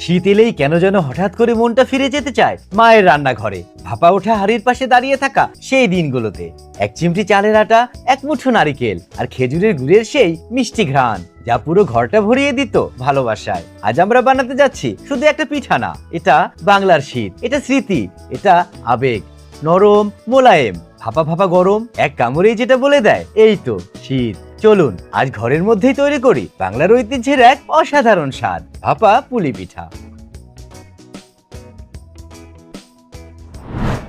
শীত এলেই কেন যেন হঠাৎ করে মনটা ফিরে যেতে চায় মায়ের রান্নাঘরে, ভাপা ওঠা হাড়ির পাশে দাঁড়িয়ে থাকা সেই দিনগুলোতে। এক চিমটি চালের আটা, এক মুঠো নারিকেল আর খেজুরের গুড়ের সেই মিষ্টি ঘ্রাণ, যা পুরো ঘরটা ভরিয়ে দিত ভালোবাসায়। আজ আমরা বানাতে যাচ্ছি শুধু একটা পিঠা না, এটা বাংলার শীত, এটা স্মৃতি, এটা আবেগ। নরম, মোলায়েম, ভাপা ভাপা গরম, এক কামড়েই যেটা বলে দেয় এই তো শীত। চলুন আজ ঘরের মধ্যেই তৈরি করি বাংলার ঐতিহ্যের এক অসাধারণ স্বাদ, ভাপা পুলি পিঠা।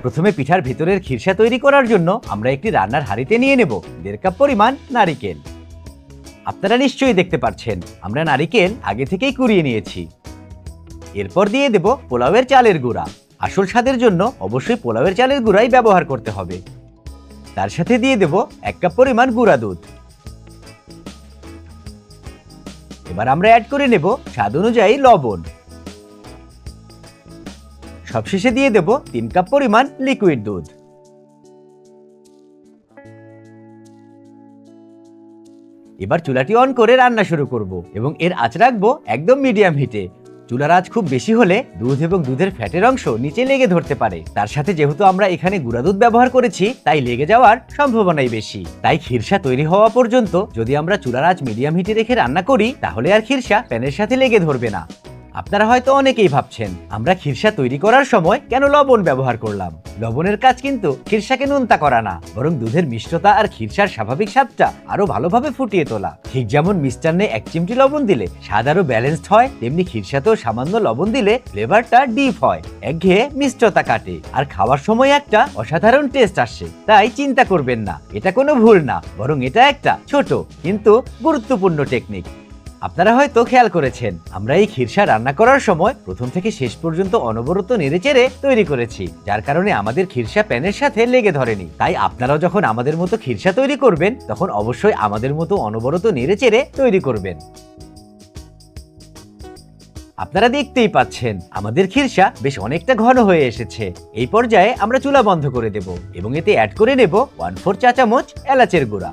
প্রথমে পিঠার ভিতরের খিরসা তৈরি করার জন্য আমরা একটি রান্নার হাঁড়িতে নিয়ে নেব 1.5 কাপ পরিমাণ নারিকেল। আপনারা নিশ্চয়ই দেখতে পাচ্ছেন আমরা নারিকেল আগে থেকেই কুড়িয়ে নিয়েছি। এরপর দিয়ে দেব পোলাওয়ের চালের গুঁড়া। আসল স্বাদের জন্য অবশ্যই পোলাওয়ের চালের গুঁড়াই ব্যবহার করতে হবে। তার সাথে দিয়ে দেব 1 কাপ পরিমাণ গুঁড়া দুধ। এবার আমরা অ্যাড করে নেব স্বাদ অনুযায়ী লবণ। সবশেষে দিয়ে দেব 3 কাপ পরিমাণ লিকুইড দুধ। এবার চুলাটি অন করে রান্না শুরু করব এবং এর আঁচ রাখবো একদম মিডিয়াম হিটে। চুলার আঁচ খুব বেশি হলে দুধ এবং দুধের ফ্যাটের অংশ নিচে লেগে ধরতে পারে। তার সাথে যেহেতু আমরা এখানে গুঁড়া দুধ ব্যবহার করেছি, তাই লেগে যাওয়ার সম্ভাবনাই বেশি। তাই খিরসা তৈরি হওয়া পর্যন্ত যদি আমরা চুলার আঁচ মিডিয়াম হিটে রেখে রান্না করি, তাহলে আর খিরসা প্যানের সাথে লেগে ধরবে না। আপনারা হয়তো অনেকেই ভাবছেন আমরা খিরসা তৈরি করার সময় কেন লবণ ব্যবহার করলাম। লবণের কাজ কিন্তু খিরসাকে নোনতা করা না, বরং দুধের মিষ্টতা আর খিরসার স্বাভাবিক স্বাদটা আরো ভালোভাবে ফুটিয়ে তোলা। ঠিক যেমন মিষ্টান্নে 1 চিমটি লবণ দিলে স্বাদ আরো ব্যালেন্সড হয়, তেমনি খিরসাতেও সামান্য লবণ দিলে ফ্লেভারটা ডিপ হয়, একঘেয়ে মিষ্টতা কাটে, আর খাওয়ার সময় একটা অসাধারণ টেস্ট আসে। তাই চিন্তা করবেন না, এটা কোনো ভুল না, বরং এটা একটা ছোট কিন্তু গুরুত্বপূর্ণ টেকনিক। আপনারা হয়তো খেয়াল করেছেন আমরা এই খিরসা রান্না করার সময় প্রথম থেকে শেষ পর্যন্ত অনবরত নেড়েচেড়ে তৈরি করেছি, যার কারণে আমাদের খিরসা প্যানের সাথে লেগে ধরেনি। তাই আপনারাও যখন আমাদের মতো খিরসা তৈরি করবেন, তখন অবশ্যই আমাদের মতো অনবরত নেড়েচেড়ে তৈরি করবেন। আপনারা দেখতেই পাচ্ছেন আমাদের খিরসা বেশ অনেকটা ঘন হয়ে এসেছে। এই পর্যায়ে আমরা চুলা বন্ধ করে দেব এবং এতে অ্যাড করে নেব 1/4 চা চামচ এলাচের গুঁড়া।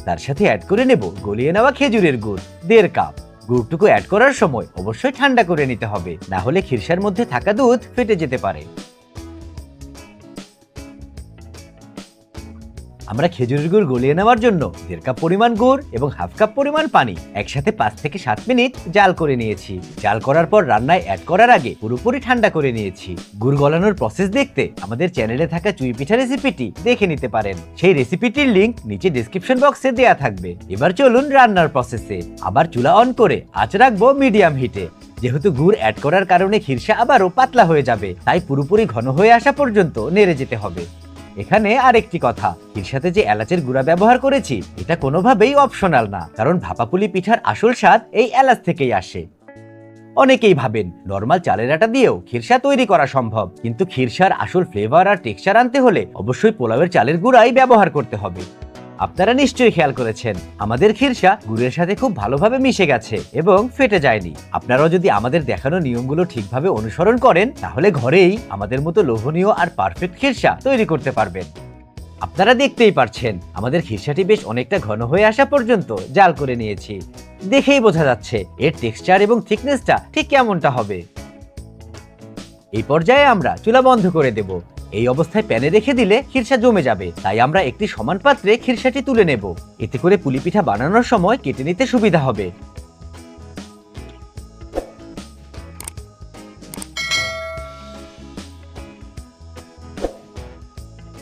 তার সাথে অ্যাড করে নেব গলিয়ে নেওয়া খেজুরের গুড় 1.5 কাপ। গুড়টুকু অ্যাড করার সময় অবশ্যই ঠান্ডা করে নিতে হবে, না হলে খিরসার মধ্যে থাকা দুধ ফেটে যেতে পারে। আমরা খেজুরের গুড় গলিয়ে নেওয়ার জন্য 1.5 কাপ পরিমাণ গুড় এবং 1/2 কাপ পরিমাণ পানি একসাথে 5 থেকে 7 মিনিট জাল করে নিয়েছি। জাল করার পর রান্নায় অ্যাড করার আগে পুরোপুরি ঠান্ডা করে নিয়েছি। গুড় গলানোর প্রসেস দেখতে আমাদের চ্যানেলে থাকা চুই পিঠা রেসিপিটি দেখে নিতে পারেন। সেই রেসিপিটির লিংক নিচে ডেসক্রিপশন বক্সে দেয়া থাকবে। এবার চলুন রান্নার প্রসেসে। আবার চুলা অন করে আঁচ রাখবো মিডিয়াম হিটে। যেহেতু গুড় অ্যাড করার কারণে খিরসা আবারও পাতলা হয়ে যাবে, তাই পুরোপুরি ঘন হয়ে আসা পর্যন্ত নেড়ে যেতে হবে। এখানে আরেকটি কথা, খিরসাতে যে এলাচের গুঁড়া ব্যবহার করেছি এটা কোনোভাবেই অপশনাল না, কারণ ভাপাপুলি পিঠার আসল স্বাদ এই এলাচ থেকেই আসে। অনেকেই ভাবেন নরমাল চালের আটা দিয়েও খিরসা তৈরি করা সম্ভব, কিন্তু খিরসার আসল ফ্লেভার আর টেক্সচার আনতে হলে অবশ্যই পোলাওয়ের চালের গুঁড়াই ব্যবহার করতে হবে। আপনারা নিশ্চয়ই খেয়াল করেছেন আমাদের খিরসা গুড়ের সাথে খুব ভালোভাবে মিশে গেছে এবং ফেটে যায়নি। আপনারাও যদি আমাদের দেখানো নিয়মগুলো ঠিকভাবে অনুসরণ করেন, তাহলে ঘরেই আমাদের মতো লোভনীয় আর পারফেক্ট খিরসা তৈরি করতে পারবেন। আপনারা দেখতেই পারছেন আমাদের খিরসাটি বেশ অনেকটা ঘন হয়ে আসা পর্যন্ত জাল করে নিয়েছি। দেখেই বোঝা যাচ্ছে এর টেক্সচার এবং থিকনেসটা ঠিক কেমনটা হবে। এই পর্যায়ে আমরা চুলা বন্ধ করে দেব। এই অবস্থায় প্যানে রেখে দিলে খিরসা জমে যাবে, তাই আমরা একটি সমান পাত্রে খিরসাটি তুলে নেব। এতে করে পুলি পিঠা বানানোর সময় কেটে নিতে সুবিধা হবে।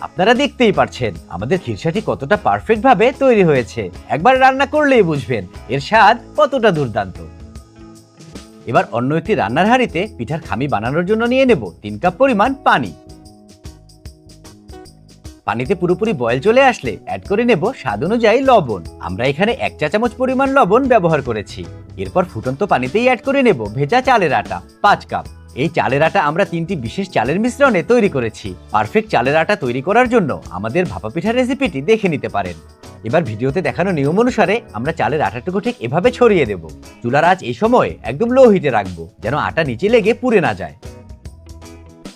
আপনারা দেখতেই পারছেন আমাদের খিরসাটি কতটা পারফেক্ট ভাবে তৈরি হয়েছে। একবার রান্না করলেই বুঝবেন এর স্বাদ কতটা দুর্দান্ত। এবার অন্য একটি রান্নার হাঁড়িতে পিঠার খামি বানানোর জন্য নিয়ে নেব 3 কাপ পরিমাণ পানি। পানিতে পুরোপুরি বয়েল চলে আসলে অ্যাড করে নেব স্বাদ অনুযায়ী লবণ। আমরা এখানে 1 চা চামচ পরিমাণ লবণ ব্যবহার করেছি। এরপর ফুটন্ত পানিতেই অ্যাড করে নেব ভেজা চালের আটা 5 কাপ। এই চালের আটা আমরা 3টি বিশেষ চালের মিশ্রণে তৈরি করেছি। পারফেক্ট চালের আটা তৈরি করার জন্য আমাদের ভাপা পিঠার রেসিপিটি দেখে নিতে পারেন। এবার ভিডিওতে দেখানো নিয়ম অনুসারে আমরা চালের আটাটুকু ঠিক এভাবে ছড়িয়ে দেব। চুলার আঁচ এই সময় একদম লো হিটে রাখবো, যেন আটা নিচে লেগে পুড়ে না যায়।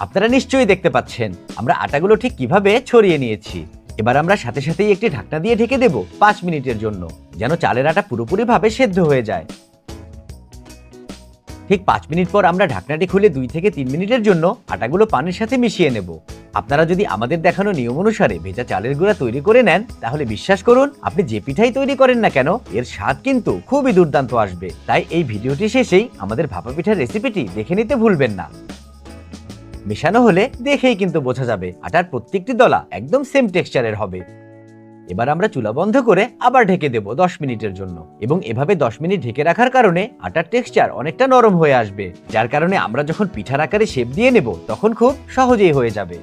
আপনারা নিশ্চয়ই দেখতে পাচ্ছেন আমরা আটাগুলো ঠিক কিভাবে ছড়িয়ে নিয়েছি। এবার আমরা সাথে সাথেই একটি ঢাকনা দিয়ে ঢেকে দেব 5 মিনিটের জন্য, যেন চালের আটা পুরোপুরি ভাবে সেদ্ধ হয়ে যায়। ঠিক 5 মিনিট পর আমরা ঢাকনাটি খুলে 2 থেকে 3 মিনিটের জন্য আটাগুলো পানির সাথে মিশিয়ে নেব। আপনারা যদি আমাদের দেখানো নিয়ম অনুসারে ভেজা চালের গুঁড়া তৈরি করে নেন, তাহলে বিশ্বাস করুন আপনি যে পিঠাই তৈরি করেন না কেন এর স্বাদ কিন্তু খুবই দুর্দান্ত আসবে। তাই এই ভিডিওটি শেষেই আমাদের ভাপা পিঠার রেসিপিটি দেখে নিতে ভুলবেন না। মেশানো হলে দেখেই কিন্তু বোঝা যাবে আটার প্রত্যেকটি দলা একদম সেম টেক্সচারের হবে। এবার আমরা চুলা বন্ধ করে আবার ঢেকে দেব 10 মিনিটের জন্য, এবং এভাবে 10 মিনিট ঢেকে রাখার কারণে আটার টেক্সচার অনেকটা নরম হয়ে আসবে, যার কারণে আমরা যখন পিঠার আকারে শেপ দিয়ে নেব তখন খুব সহজেই হয়ে যাবে।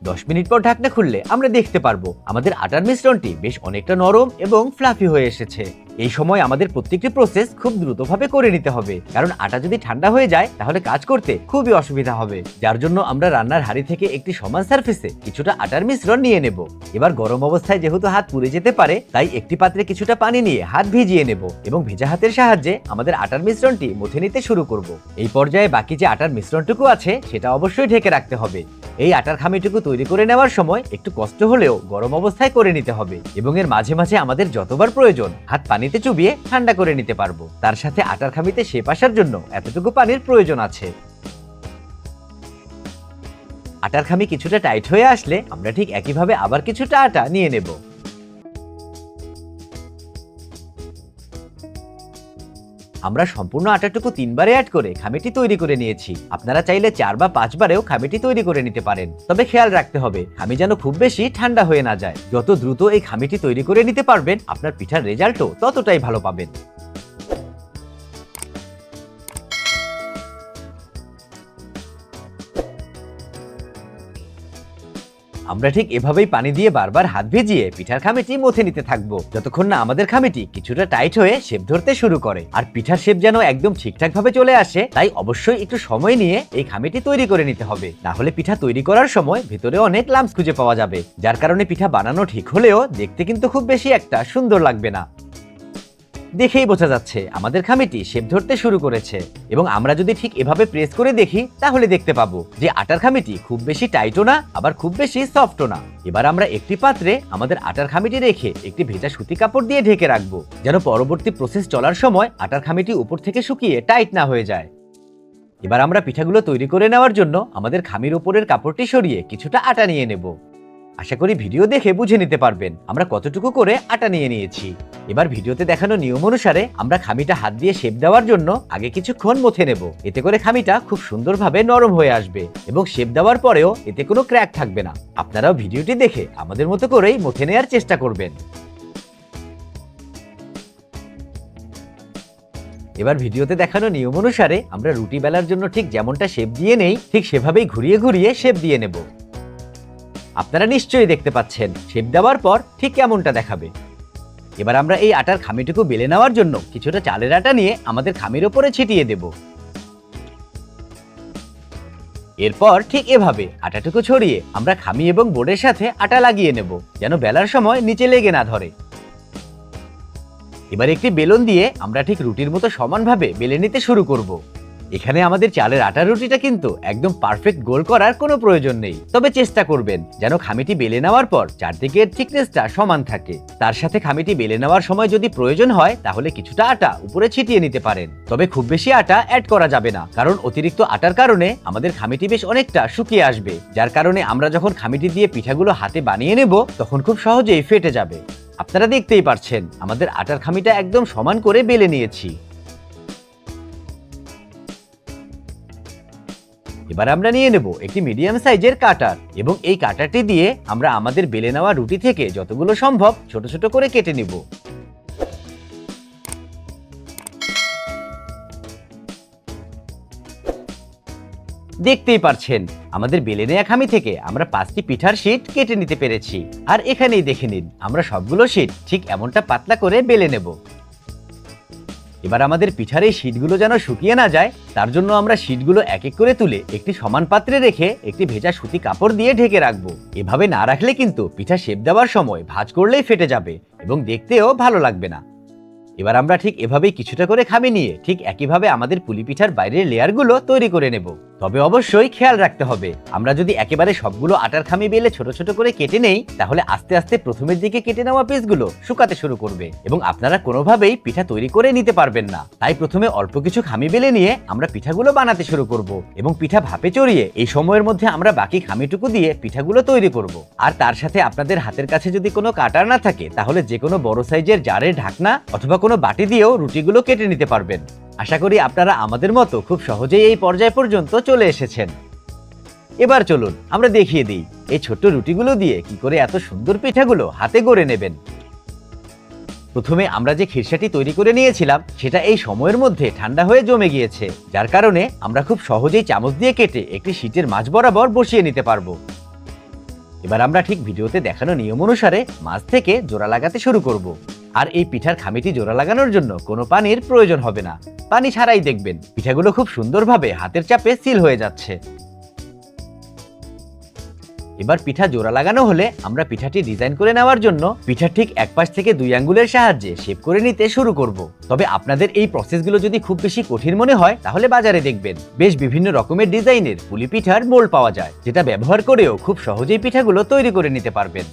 10 মিনিট পর ঢাকনা খুললে আমরা দেখতে পারবো আমাদের আটার মিশ্রণটি বেশ অনেকটা নরম এবং ফ্লাফি হয়ে এসেছে। এই সময় আমাদের প্রত্যেকটি প্রসেস খুব দ্রুতভাবে করে নিতে হবে, কারণ আটা যদি ঠান্ডা হয়ে যায় তাহলে কাজ করতে খুবই অসুবিধা হবে। যার জন্য আমরা রান্নার হাঁড়ি থেকে একটি সমান সারফেসে কিছুটা আটার মিশ্রণ নিয়ে নেব। এবার গরম অবস্থায় যেহেতু হাত পুড়ে যেতে পারে, তাই একটি পাত্রে কিছুটা পানি নিয়ে হাত ভিজিয়ে নেব এবং ভেজা হাতের সাহায্যে আমাদের আটার মিশ্রণটি মথে নিতে শুরু করব। এই পর্যায়ে বাকি যে আটার মিশ্রণটুকু আছে সেটা অবশ্যই ঢেকে রাখতে হবে। এই আটার খামিটুকু তৈরি করে নেওয়ার সময় একটু কষ্ট হলেও গরম অবস্থায় করে নিতে হবে, এবং এর মাঝে মাঝে আমাদের যতবার প্রয়োজন হাত পানিতে চুবিয়ে ঠান্ডা করে নিতে পারবো। তার সাথে আটার খামিতে শেপ আসার জন্য এতটুকু পানির প্রয়োজন আছে। আটার খামি কিছুটা টাইট হয়ে আসলে আমরা ঠিক একইভাবে আবার কিছুটা আটা নিয়ে নেব। আমরা সম্পূর্ণ আটাটুকু 3 বারে অ্যাড করে খামিটি তৈরি করে নিয়েছি। আপনারা চাইলে 4 বা 5 বারেও খামিটি তৈরি করে নিতে পারেন, তবে খেয়াল রাখতে হবে খামি যেন খুব বেশি ঠান্ডা হয়ে না যায়। যত দ্রুত এই খামিটি তৈরি করে নিতে পারবেন আপনার পিঠার রেজাল্টও ততটাই ভালো পাবেন। আমরা ঠিক এভাবেই পানি দিয়ে বারবার হাত ভিজিয়ে পিঠার খামিটি মথে নিতে থাকবো, যতক্ষণ না আমাদের খামিটি কিছুটা টাইট হয়ে শেপ ধরতে শুরু করে। আর পিঠার শেপ যেন একদম ঠিকঠাক ভাবে চলে আসে, তাই অবশ্যই একটু সময় নিয়ে এই খামিটি তৈরি করে নিতে হবে, না হলে পিঠা তৈরি করার সময় ভেতরে অনেক লাম্পস খুঁজে পাওয়া যাবে, যার কারণে পিঠা বানানো ঠিক হলেও দেখতে কিন্তু খুব বেশি একটা সুন্দর লাগবে না। দেখেই বোঝা যাচ্ছে আমাদের খামিটি শেপ ধরতে শুরু করেছে, এবং আমরা যদি ঠিক এভাবে প্রেস করে দেখি তাহলে দেখতে পাবো যে আটার খামিটি খুব বেশি টাইটও না আবার খুব বেশি সফটও না। এবার আমরা একটি পাত্রে আমাদের আটার খামিটি রেখে একটি ভেজা সুতি কাপড় দিয়ে ঢেকে রাখবো, যেন পরবর্তী প্রসেস চলার সময় আটার খামিটি উপর থেকে শুকিয়ে টাইট না হয়ে যায়। এবার আমরা পিঠাগুলো তৈরি করে নেওয়ার জন্য আমাদের খামির উপরের কাপড়টি সরিয়ে কিছুটা আটা নিয়ে নেব। আশা করি ভিডিও দেখে বুঝে নিতে পারবেন আমরা কতটুকু করে আটা নিয়ে নিয়েছি। এবার ভিডিওতে দেখানো নিয়ম অনুসারে আমরা খামিটা হাত দিয়ে শেপ দেওয়ার জন্য আগে কিছুক্ষণ মথে নেব। এতে করে খামিটা খুব সুন্দরভাবে নরম হয়ে আসবে এবং শেপ দেওয়ার পরেও এতে কোনো ক্র্যাক থাকবে না। আপনারাও ভিডিওটি দেখে আমাদের মতো করেই মথে নেওয়ার চেষ্টা করবেন। এবার ভিডিওতে দেখানো নিয়ম অনুসারে আমরা রুটি বেলার জন্য ঠিক যেমনটা শেপ দিয়ে নেই, ঠিক সেভাবেই ঘুরিয়ে ঘুরিয়ে শেপ দিয়ে নেব। আপনারা নিশ্চয়ই দেখতে পাচ্ছেন শেপ দেওয়ার পর ঠিক কেমনটা দেখাবে। এবার আমরা এই আটার খামিটুকু বেলে নেওয়ার জন্য কিছুটা চালের আটা নিয়ে আমাদের খামির উপরে ছিটিয়ে দেব। এরপর ঠিক এভাবে আটাটুকু ছড়িয়ে আমরা খামি এবং বোর্ডের সাথে আটা লাগিয়ে নেব, যেন বেলার সময় নিচে লেগে না ধরে। এবার একটি বেলুন দিয়ে আমরা ঠিক রুটির মতো সমানভাবে বেলে নিতে শুরু করব। এখানে আমাদের চালের আটার রুটিটা কিন্তু একদম পারফেক্ট গোল করার কোনো প্রয়োজন নেই, তবে চেষ্টা করবেন যেন খামিটি বেলে নেওয়ার পর চারদিকের থিকনেসটা সমান থাকে। তার সাথে খামিটি বেলে নেওয়ার সময় যদি প্রয়োজন হয় তাহলে কিছুটা আটা উপরে ছিটিয়ে নিতে পারেন, তবে খুব বেশি আটা অ্যাড করা যাবে না, কারণ অতিরিক্ত আটার কারণে আমাদের খামিটি বেশ অনেকটা শুকিয়ে আসবে, যার কারণে আমরা যখন খামিটি দিয়ে পিঠাগুলো হাতে বানিয়ে নেব তখন খুব সহজেই ফেটে যাবে। আপনারা দেখতেই পাচ্ছেন আমাদের আটার খামিটা একদম সমান করে বেলে নিয়েছি। এবার আমরা নিয়ে নেব একটি মিডিয়াম সাইজের কাটার, এবং এই কাটারটি দিয়ে আমরা আমাদের বেলে নেওয়া রুটি থেকে যতগুলো সম্ভব ছোট ছোট করে কেটে নিব। দেখতেই পারছেন আমাদের বেলে নেওয়া খামি থেকে আমরা 5টি পিঠার শীট কেটে নিতে পেরেছি। আর এখানেই দেখে নিন আমরা সবগুলো শীট ঠিক এমনটা পাতলা করে বেলে নেব। এবার আমাদের পিঠার এই শীটগুলো যেন শুকিয়ে না যায়, তার জন্য আমরা শীটগুলো এক এক করে তুলে একটি সমান পাত্রে রেখে একটি ভেজা সুতি কাপড় দিয়ে ঢেকে রাখবো। এভাবে না রাখলে কিন্তু পিঠা শেপ দেওয়ার সময় ভাঁজ করলেই ফেটে যাবে এবং দেখতেও ভালো লাগবে না। এবার আমরা ঠিক এভাবেই কিছুটা করে খামি নিয়ে ঠিক একইভাবে আমাদের পুলি পিঠার বাইরের লেয়ারগুলো তৈরি করে নেব। তবে অবশ্যই খেয়াল রাখতে হবে, আমরা যদি একেবারে সবগুলো আটার খামি বেলে ছোট ছোট করে কেটে নেই, তাহলে আস্তে আস্তে প্রথমের দিকে কেটে নেওয়া পিসগুলো শুকাতে শুরু করবে এবং আপনারা কোনোভাবেই পিঠা তৈরি করে নিতে পারবেন না। তাই প্রথমে অল্প কিছু খামি বেলে নিয়ে আমরা পিঠাগুলো বানাতে শুরু করব এবং পিঠা ভাপে চড়িয়ে এই সময়ের মধ্যে আমরা বাকি খামিটুকু দিয়ে পিঠাগুলো তৈরি করব। আর তার সাথে আপনাদের হাতের কাছে যদি কোনো কাটার না থাকে, তাহলে যে কোনো বড় সাইজের জারের ঢাকনা অথবা কোনো বাটি দিয়েও রুটিগুলো কেটে নিতে পারবেন। আশা করি আপনারা আমাদের মতো খুব সহজেই এই পর্যায় পর্যন্ত চলে এসেছেন। এবার চলুন আমরা দেখিয়ে দিই এই ছোট্ট রুটিগুলো দিয়ে কি করে এত সুন্দর পিঠাগুলো হাতে গড়ে নেবেন। প্রথমে আমরা যে খিরসাটি তৈরি করে নিয়েছিলাম সেটা এই সময়ের মধ্যে ঠান্ডা হয়ে জমে গিয়েছে, যার কারণে আমরা খুব সহজেই চামচ দিয়ে কেটে একটি শীটের মাঝ বরাবর বসিয়ে নিতে পারবো। এবার আমরা ঠিক ভিডিওতে দেখানো নিয়ম অনুসারে মাছ থেকে জোড়া লাগাতে শুরু করব। আর এই পিঠার খামিটি জোড়া লাগানোর জন্য কোনো পানির প্রয়োজন হবে না, পানি ছাড়াই দেখবেন পিঠাগুলো খুব সুন্দরভাবে হাতের চাপে সিল হয়ে যাচ্ছে। এবার পিঠা জোড়া লাগানো হলে আমরা পিঠাটি ডিজাইন করে নেওয়ার জন্য পিঠার ঠিক এক পাশ থেকে 2 আঙ্গুলের সাহায্যে শেপ করে নিতে শুরু করব। তবে আপনাদের এই প্রসেসগুলো যদি খুব বেশি কঠিন মনে হয়, তাহলে বাজারে দেখবেন বেশ বিভিন্ন রকমের ডিজাইনের পুলি পিঠার মোল্ড পাওয়া যায়, যেটা ব্যবহার করেও খুব সহজেই পিঠাগুলো তৈরি করে নিতে পারবেন।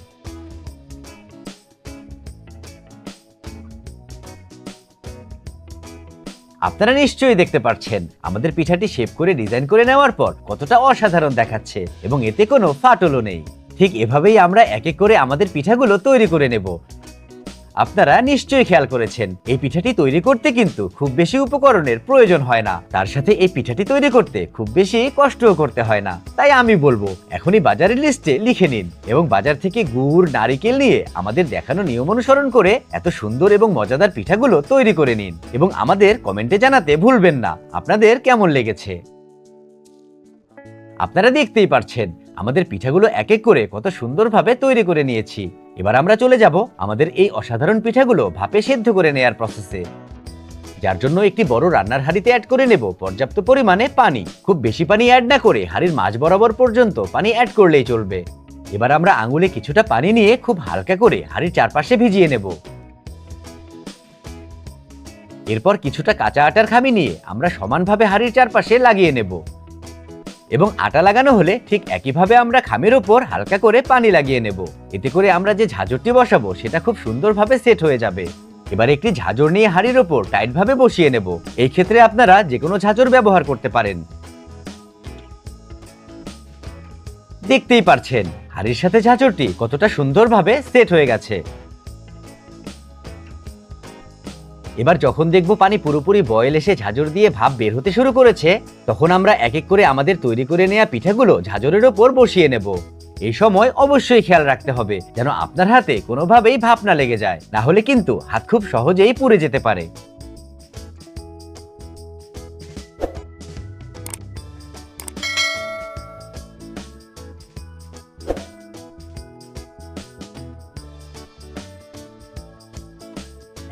আপনারা নিশ্চয়ই দেখতে পাচ্ছেন আমাদের পিঠাটি শেপ করে ডিজাইন করে নেওয়ার পর কতটা অসাধারণ দেখাচ্ছে এবং এতে কোনো ফাটলও নেই। ঠিক এভাবেই আমরা এক এক করে আমাদের পিঠাগুলো তৈরি করে নেব। আপনারা নিশ্চয়ই খেয়াল করেছেন এই পিঠাটি তৈরি করতে কিন্তু খুব বেশি উপকরণের প্রয়োজন হয় না, তার সাথে এই পিঠাটি তৈরি করতে খুব বেশি কষ্টও করতে হয় না। তাই আমি বলবো এখনই বাজারের লিস্টে লিখে নিন এবং বাজার থেকে গুড় নারকেল নিয়ে আমাদের দেখানো নিয়ম অনুসরণ করে এত সুন্দর এবং মজাদার পিঠাগুলো তৈরি করে নিন এবং আমাদের কমেন্টে জানাতে ভুলবেন না আপনাদের কেমন লেগেছে। আপনারা দেখতেই পারছেন আমাদের পিঠাগুলো এক এক করে কত সুন্দরভাবে তৈরি করে নিয়েছি। এবার আমরা চলে যাব আমাদের এই অসাধারণ পিঠাগুলো ভাপে সেদ্ধ করে নেয়ার প্রসেসে, যার জন্য একটি বড় রান্নার হাঁড়িতে অ্যাড করে নেব পর্যাপ্ত পরিমাণে পানি। খুব বেশি পানি অ্যাড না করে হাঁড়ির মাঝ বরাবর পর্যন্ত পানি অ্যাড করলেই চলবে। এবার আমরা আঙুলে কিছুটা পানি নিয়ে খুব হালকা করে হাঁড়ির চারপাশে ভিজিয়ে নেব। এরপর কিছুটা কাঁচা আটার খামি নিয়ে আমরা সমানভাবে হাঁড়ির চারপাশে লাগিয়ে নেব এবং আটা লাগানো হলে ঠিক একইভাবে আমরা খামের উপর হালকা করে পানি লাগিয়ে নেব। এতে করে আমরা যে ঝাঁঝরটি বসাবো সেটা খুব সুন্দরভাবে সেট হয়ে যাবে। এবার একটি ঝাঁঝর নিয়ে হাঁড়ির উপর টাইট ভাবে বসিয়ে নেব। এই ক্ষেত্রে আপনারা যে কোনো ঝাঁঝর ব্যবহার করতে পারেন। দেখতেই পারছেন হাঁড়ির সাথে ঝাঁঝরটি কতটা সুন্দরভাবে সেট হয়ে গেছে। এবার যখন দেখব পানি পুরোপুরি বয়েল এসে ঝাঁঝর দিয়ে ভাপ বের হতে শুরু করেছে, তখন আমরা এক এক করে আমাদের তৈরি করে নেওয়া পিঠাগুলো ঝাঁঝরের ওপর বসিয়ে নেব। এই সময় অবশ্যই খেয়াল রাখতে হবে যেন আপনার হাতে কোনোভাবেই ভাপ না লেগে যায়, না হলে কিন্তু হাত খুব সহজেই পুড়ে যেতে পারে।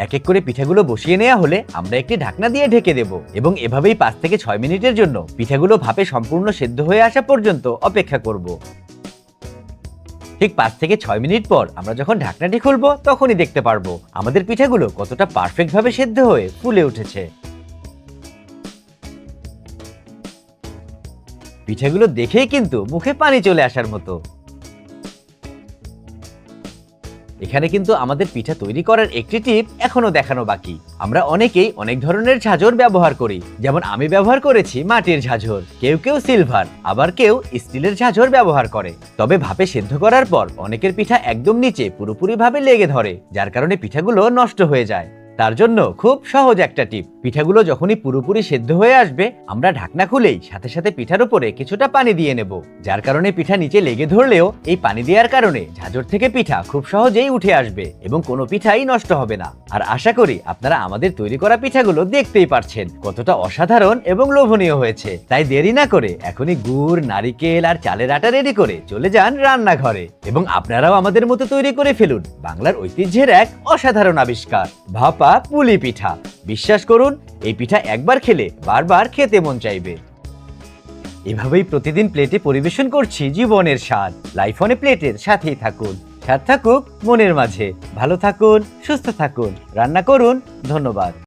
এক এক করে পিঠাগুলো বসিয়ে নেওয়া হলে আমরা একটি ঢাকনা দিয়ে ঢেকে দেব এবং এভাবেই 5 থেকে 6 মিনিটের জন্য পিঠাগুলো ভাপে সম্পূর্ণ সেদ্ধ হয়ে আসা পর্যন্ত অপেক্ষা করব। ঠিক 5 থেকে 6 মিনিট পর আমরা যখন ঢাকনাটি খুলব, তখনই দেখতে পারবো আমাদের পিঠাগুলো কতটা পারফেক্ট ভাবে সেদ্ধ হয়ে ফুলে উঠেছে। পিঠাগুলো দেখেই কিন্তু মুখে পানি চলে আসার মতো। এখানে কিন্তু আমাদের পিঠা তৈরি করার একটি টিপ এখনো দেখানো বাকি। আমরা অনেকেই অনেক ধরনের ঝাঁঝর ব্যবহার করি, যেমন আমি ব্যবহার করেছি মাটির ঝাঁঝর, কেউ কেউ সিলভার, আবার কেউ স্টিলের ঝাঁঝর ব্যবহার করে। তবে ভাপে সেদ্ধ করার পর অনেকের পিঠা একদম নিচে পুরোপুরিভাবে লেগে ধরে, যার কারণে পিঠাগুলো নষ্ট হয়ে যায়। তার জন্য খুব সহজ একটা টিপ, পিঠাগুলো যখনই পুরোপুরি সেদ্ধ হয়ে আসবে আমরা ঢাকনা খুলেই সাথে সাথে পিঠার উপরে কিছুটা পানি দিয়ে নেব, যার কারণে পিঠা নিচে লেগে ধরলেও এই পানি দেওয়ার কারণে ঝাঁঝর থেকে পিঠা খুব সহজেই উঠে আসবে এবং কোনো পিঠাই নষ্ট হবে না। আর আশা করি আপনারা আমাদের তৈরি করা পিঠাগুলো দেখতেই পারছেন কতটা অসাধারণ এবং লোভনীয় হয়েছে। তাই দেরি না করে এখনই গুড়, নারিকেল আর চালের আটা রেডি করে চলে যান রান্নাঘরে এবং আপনারাও আমাদের মতো তৈরি করে ফেলুন বাংলার ঐতিহ্যের এক অসাধারণ আবিষ্কার, ভাপা পুলি পিঠা। বিশ্বাস করুন এই পিঠা একবার খেলে বারবার খেতে মন চাইবে। এভাবেই প্রতিদিন প্লেটে পরিবেশন করছি জীবনের স্বাদ। লাইফ অন এ প্লেটের সাথেই থাকুন, স্বাদ থাকুক মনের মাঝে। ভালো থাকুন, সুস্থ থাকুন, রান্না করুন। ধন্যবাদ।